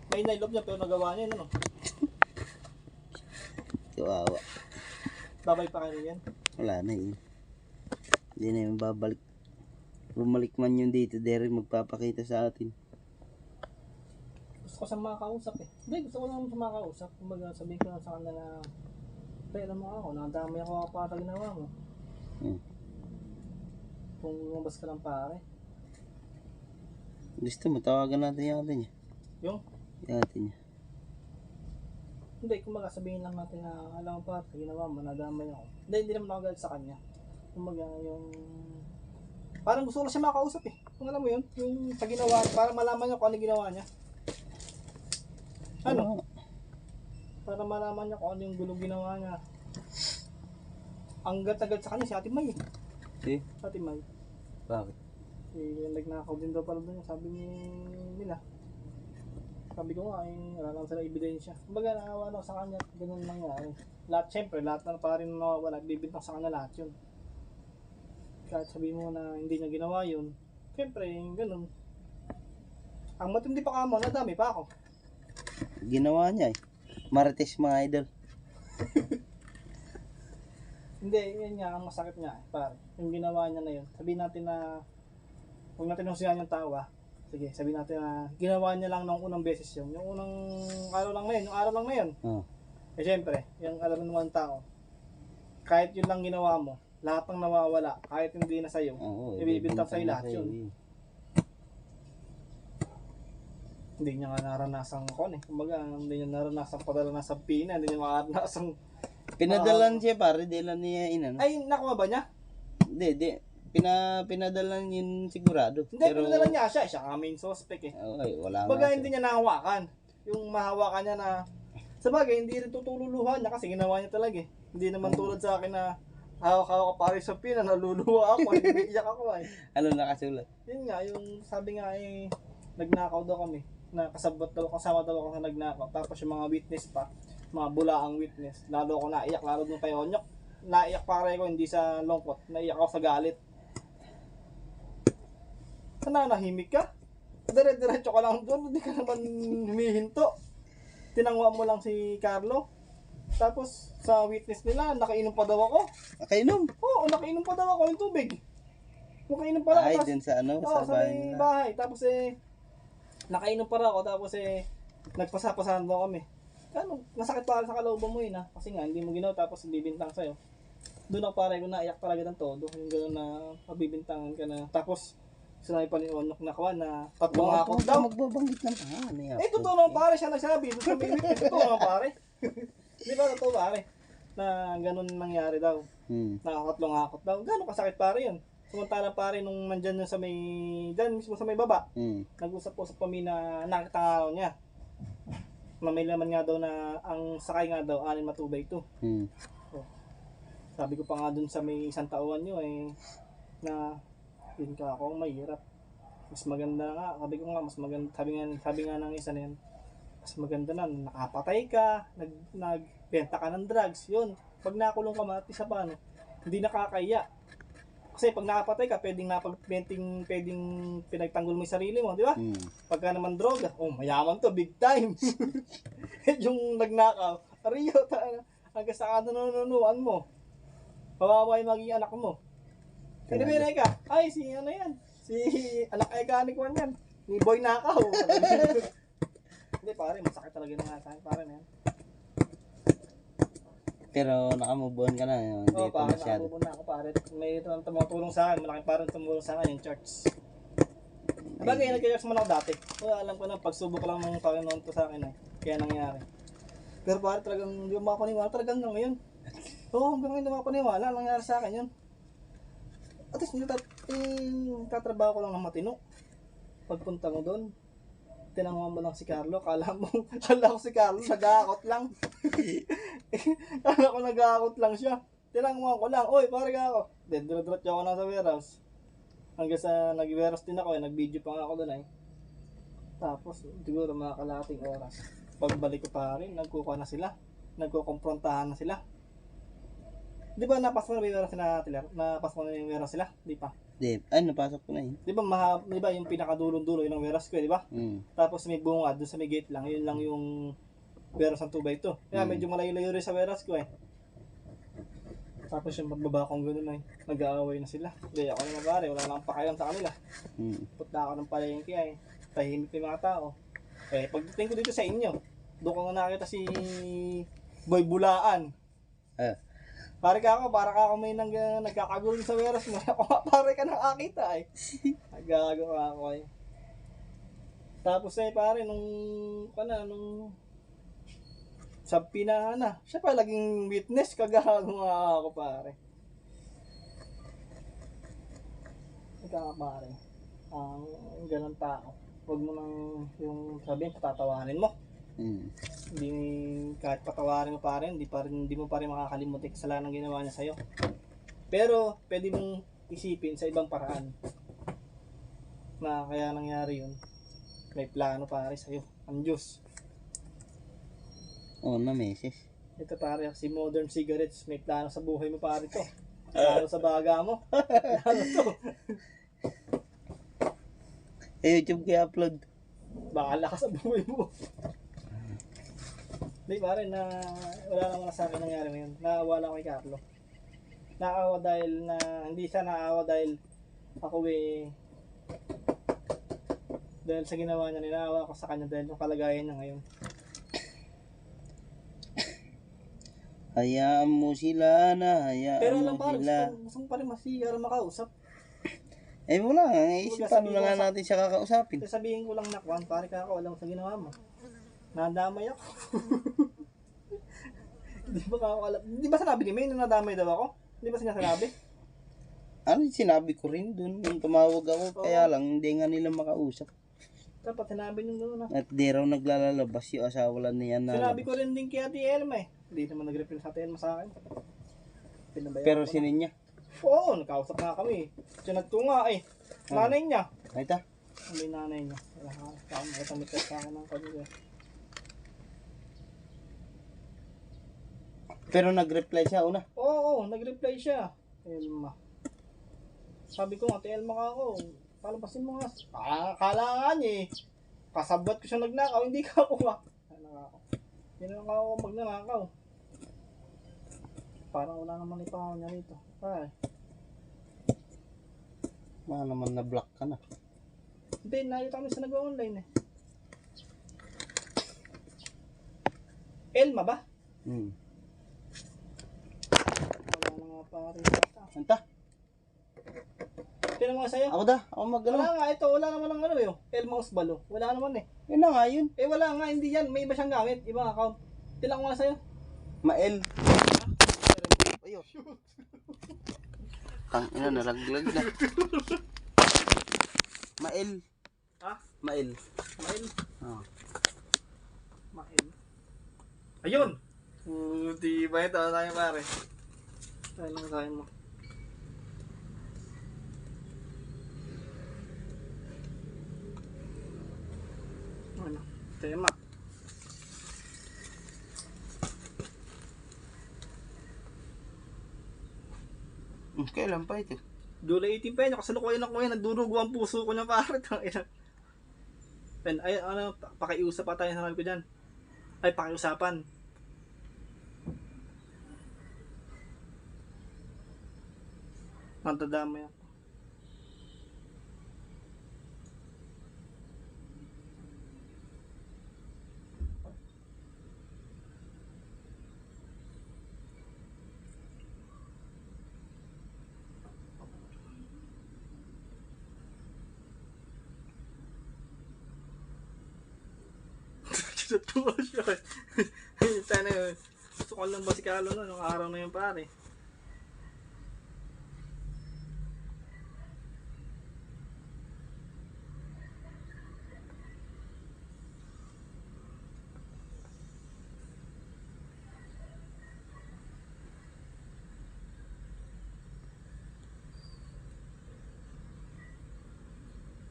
May nailob niya pero nagawa niya yun, ano? Kawawa. Babay pa kayo yan. Wala na yun. Hindi na yung babalik. Bumalik man yun dito, dere magpapakita sa atin. Gusto ko sa makakausap eh. Hindi, gusto ko naman sa makakausap. Kumbaga sabihin ko lang sa kanila na, pre, alam mo ako, nakadamay ako para ginawa mo. Kung lumabas ka lang pare. Gusto mo, tawagan natin yung atin niya. Yung? Yung atin niya. Hindi, kumbaga sabihin lang natin na, alam mo pa, ginawa mo, nadamay ako. Hindi naman ako galit sa kanya. Kumbaga yung... Parang gusto ko lang siya makausap eh. Kung alam mo yun, yung sa ginawa, para malaman niya kung ano ginawa niya. Ano? Para malaman niya kung ano yung gulong ginawa niya. Ang gat-agat sa kanya si Ate May eh. Si? Ate May. Bakit? Nagnakaw din daw pala doon, sabi nila. Sabi ko nga, wala naman sila ebidensya. Kumbaga naawa ako sa kanya, ganun nangyari. Lahat, syempre, lahat na pa rin nawawala, bibintang sa kanya lahat yun. Kahit sabihin mo na hindi niya ginawa yun, syempre, ganun. Ang matindi pa kamo, nadami pa ako. Ginawa niya eh. Marites mga idol. Hindi, yun nga, ang masakit niya, pare. Yung ginawa niya na yun, sabihin natin na, huwag natin husihan yung tawa. Sige, sabihin natin na, ginawa niya lang nung unang beses yun. Yung unang araw lang na yun, yung araw lang na yun. Eh syempre, yung alam naman ng tao, kahit yun lang ginawa mo, lahat ng nawawala, kahit hindi na sa'yo, ibibintang sa'yo lahat yun. Hindi niya nga naranasan ko eh. Kumbaga, hindi niya naranasan padala na sa Pina, hindi niya maranasan. Pinadalan siya pare, di lang niya inano. Ay, nakuha ba niya? Hindi. Pinadalan yun sigurado. Hindi, pero pinadalan niya siya. Siya nga main suspect eh. Okay, wala nga. Kumbaga, hindi niya nahawakan. Yung mahawakan niya na, sabagay, hindi rin tutululuhan niya kasi ginawa niya talaga eh. Hindi naman tulad sa akin na, hawak-hawak ka pare sa Pina, naluluha ako, iiyak ako eh. Ano nakasulat? Yun nga, yung sabi nga eh, nagnakaw daw kami. Kasama daw ako sa nagnakaw. Tapos yung mga witness pa, mga bulaang witness. Lalo ako naiyak, lalo nung kay Onyok. Naiyak pare ko, hindi sa lungkot. Naiyak ako sa galit. Nanahimik ka? Dire-diretso ka lang doon, hindi ka naman humihinto. Tinangwa mo lang si Carlo. Tapos sa witness nila, nakainom pa daw ako. Nakainom? Oo, nakainom pa daw ako yung tubig. Nakainom pa lang ako. Ay, dun sa ano? Oo, sa may bahay. Tapos nakainom pa rin ako. Tapos nagpasapasahan daw kami. Ano, masakit para sa kalooban mo yun ha. Kasi nga, hindi mo ginawa tapos bibintang sa'yo. Doon ako pare ko naiyak talaga ng todo. Yung gano'n na mabibintangan ka na. Tapos, sinabi pa ni Onok na kawan na tatlong akot daw. Magbabanggit ng pangalan. Totoo naman pare siya nagsabi. Doon sa may totoo naman pare. Di ba totoo pare? Na gano'n nangyari daw. Nakakatlong akot daw. Gano'n kasakit pare yun. Samantalang pare nung nandyan sa may, dyan mismo sa may baba. Nag-usap-usap kami na nakita nga niya. Na may laman nga daw na ang sakay nga daw, alin matubay ito. Sabi ko pa nga dun sa may isang tauhan nyo na yun ka ako mahirap. Mas maganda nga, sabi ko nga, mas maganda, sabi nga ng isa na yan, mas maganda na, nakapatay ka, nagbenta ka ng drugs, yun. Pag nakulong ka mati sa paano, hindi nakakaya. Kasi pag nakapatay ka, pwedeng pinagtanggol mo yung sarili mo, di ba? Pagka naman droga, mayaman to, big time. Yung nagnakaw, ariyo, hanggang sa nununuan mo. Kawawa yung maging anak mo. Pinibinay ka, ay, si ano yan? Si anak eka ni Kwan yan. Ni Boy Nakaw. Hindi pare, masakit talaga na nga sa akin, pare na yan. Pero nakamove on ka na. Oo, pare, nakamove on na ako pare. May tumutulong sa akin, malaking parang tumulong sa akin yung church. Sabagay, nag-church man ako dati. Alam ko na, pagsubok lang ng Panginoon to sa akin eh. Kaya nangyari. Pero pare, talagang hindi ko makapaniwala. Talagang hanggang ngayon. Oo, hanggang ngayon hindi makapaniwala. Nangyari sa akin yun. At least, tatrabaho ko lang ng matino. Pagpunta mo doon, tinanguan mo lang si Carlo. Kala ko si Carlo, nag-aakot lang. Kala ko nag-aakot lang siya. Tinanguan ko lang, oy, pare ka ako. Dedrot ako na sa warehouse. Hanggang sa nag-warehouse din ako, nag-video pa nga ako doon Tapos, siguro mga kalating oras. Pagbalik ko pa rin, nagkukuha na sila. Nagkukomprontahan na sila. Di ba napasok na yung warehouse sila, Tiller? Napasok na yung warehouse sila? Di pa. Di, ay, napasok ko na yun. Di ba yung pinakadulong-dulo, yun ang warehouse ko, di ba? Tapos may bunga, dun sa may gate lang, yun lang yung warehouse ng 2x2. Kaya medyo malayo-layo rin sa warehouse ko eh. Tapos yung magbaba kong gano'n eh, nag-aaway na sila. Hindi, ako naman pare, wala lang pakialam sa kanila. Punta ako ng palengke ay, tahimik yung mga tao. Eh, pagdating ko dito sa inyo, doon ko nga nakita si Boy Bulaan. Pare ka ako may nagkakagulo sa warehouse mo. Ako nga pare ka nakakita eh. Nagkakagulo ako eh. Tapos eh pare, nung sa pinana, siya pa laging witness, kagago nga ako pare. Ikaw pare, ang ganun tao. Huwag mo nang yung sabihin, patatawarin mo. Hindi, kahit patawarin mo pare, hindi mo pa rin makakalimutin kasalanan ng ginawa niya sa'yo. Pero, pwede mong isipin sa ibang paraan na kaya nangyari yun. May plano pare sa'yo, ang Diyos. Oo na, meses. Ito pare, si Modern Cigarettes, may plano sa buhay mo pare to. Plano sa baga mo. Plano to. YouTube kaya upload. Bahala ka sa buhay mo. Hindi pare, wala naman na sa akin nangyari ngayon. Naawa lang kay Carlo. Naawa dahil hindi siya naawa dahil ako dahil sa ginawa niya, ninaawa ko sa kanya dahil yung kalagayan niya ngayon. Hayaan mo sila na, Pero hayaan alam mo pare, sila. gusto mo pa rin masiyara makausap. Eh wala nga, isipan sabihin na ko nga sa- natin siya kakausapin. Sabihin ko lang na Kwan, pare ka ako, alam mo sa ginawa mo. Nadamay ako. Di ba ako alam? Di ba sinabi ni May na nadamay daw ako? Di ba sinasabi? Ano yung sinabi ko rin dun, yung tumawag ako, kaya lang hindi nga nila makausap. Dapat sinabi nyo doon na. At di raw naglalalabas yung asawa lang niya na Sinabi ko rin din kay Ate Elma eh. Hindi naman nag-reply sa Ate Elma sa akin. Pinabayaan Pero ko na. sinin niya. Oo, nagkausap nga kami. Sinad ko nga eh. Nanay niya. Ay ta. May nanay niya. Wala ka. Nakamitas sa akin ng kanila. Pero nag-reply siya una. Oo, nag-reply siya. Elma. Sabi ko, Ate Elma ka ako. Palabasin mo nga. Kala niya eh. Kasabot ko siya nagnakaw, hindi ka ako nga. Hindi na ako magnanakaw. Parang wala naman ipangaw niya rito. Ay. Mga naman na-block ka na. Hindi, nakita kami sa nag-online eh. Elma ba? Wala na nga pare. Anta? Pero nga sa'yo. Ako da, ako mag-ano. Wala nga, ito, wala naman ang ano yun. Elma Osbalo. Wala naman eh. Yun na nga yun. Eh wala nga, hindi yan. May iba siyang gamit. Ibang account. Tilang nga sa'yo. Mael. Ayun. Tangina, nalaglag na. Mael. Ha? Mael. Mail. Oh. Mail. Ayun! Di ba ito? Ano tayo pare? Tayo lang tayo mo. Ano? Tema. Kailan pa ito? July 18 pa yun. Kasalukuyan ako ngayon. Nagdurugo ang puso ko niya pare. Ay, ano, pakiusap pa tayo sa ko dyan. Ay, pakiusapan. Nantadamay ako. Natuwa siya. Sana yun. Gusto ko lang ba si Carlo no, nung araw na yun pare.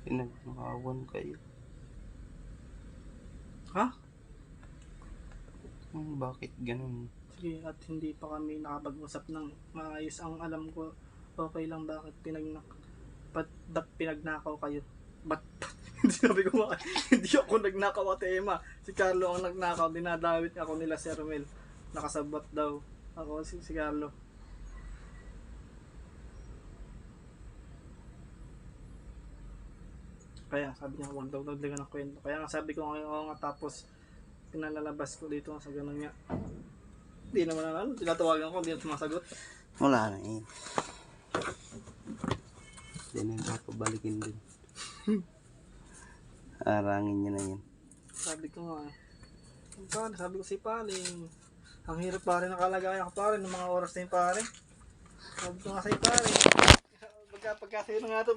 Pinagmakawan kayo. Ha? Bakit ganun? Sige, at hindi pa kami nakapag-usap ng maayos. Ang alam ko, okay lang bakit ba't pinagnakaw kayo? Ba't hindi sabi ko nga, hindi ako nagnakaw Ate Emma. Si Carlo ang nagnakaw, dinadawit ako nila si Romel. Nakasabat daw. Ako si Carlo. Kaya sabi niya, huwag daw dagdagan ng kwento. Kaya nga sabi ko ngayon, oo nga, tapos pinalalabas ko dito sa ganun nga. Hindi naman ano, tinatawagan ko, hindi na sumasagot. Wala na eh. Hindi na yung papabalikin din. Arangin niya na yun. Sabi ko nga, sabi ko si Paling, ang hirap pare ng kalagayan ko pare, ng mga oras na yung pare. Sabi ko nga sa pare, pagkasino nga ito